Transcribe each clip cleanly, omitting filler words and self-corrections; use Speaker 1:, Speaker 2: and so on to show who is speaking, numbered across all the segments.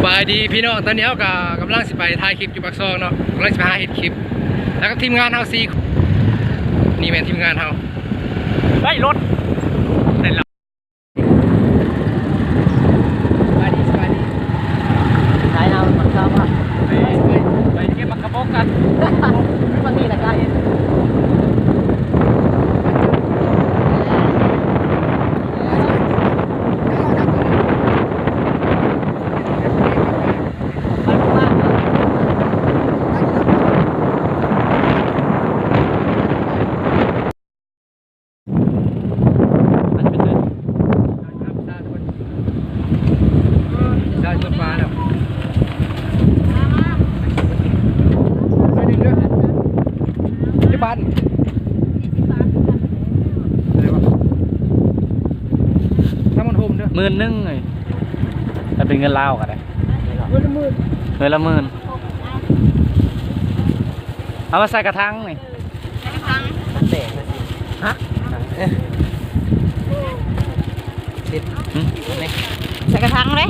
Speaker 1: บายดีพี่น้องตอนนี้เรากำลังสิไปถ่ายคลิปอยู่ปากซองเนาะกำลังสิไปหาเห็ดคลิปแล้วก็ทีมงานเฮาซีนี่เป็นทีมงานเฮาได้รถได้แล้วสบายดี
Speaker 2: ขายเอาหมันเข้าป่ะ
Speaker 1: ไปเก็บมักกะโปกกัน
Speaker 2: บางทีแต่ก็เห็น
Speaker 1: ได้ต้นปลาแล้วที่บ้านอะไรวะถ้ามันโฮมเด้อ
Speaker 3: 10,000เลยถ้าเป็นเงินลาวก็ได้เงินละหมื่นเอามาใส่กระทังนี่
Speaker 2: เตะฮะติดใส่กระถางเลย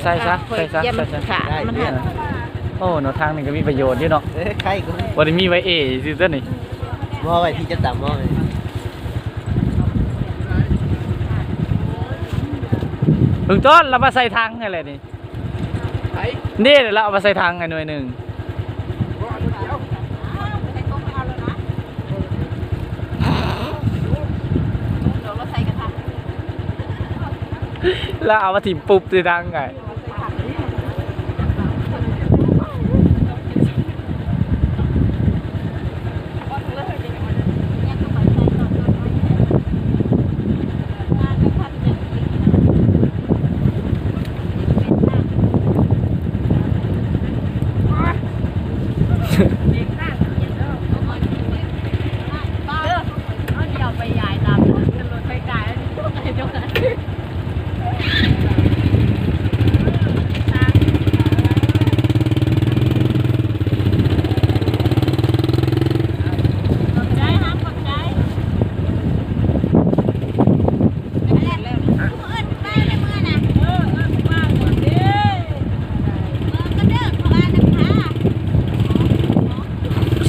Speaker 3: ใส่ซะ
Speaker 2: มันหัก
Speaker 3: โอ้หนูทางนี่ก็มีประโยชน์อยู่เนาะ
Speaker 2: ใครกู
Speaker 3: วันนี้มีไว้ซิเต้นนี่
Speaker 2: มอไว้ที่จะต่ำมอเลย
Speaker 3: ถึงต้นเรามาใส่ทางอะไรนี่นี่เราเอามาใส่ทางไงหน่วยหนึ่งแล้วเอามาถิ่มปุ๊บใส่ทางไง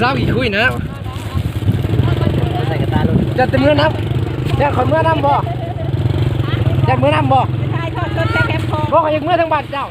Speaker 1: สาวอีกคุยนะ
Speaker 2: ใส่กระตาลูก
Speaker 1: จะเต็มเมื่อน้ำจะขอเมื่อน้ำบ่จะเมื่อน้ำบ่บอกให้เมื่อทั้งบ้านเจ้า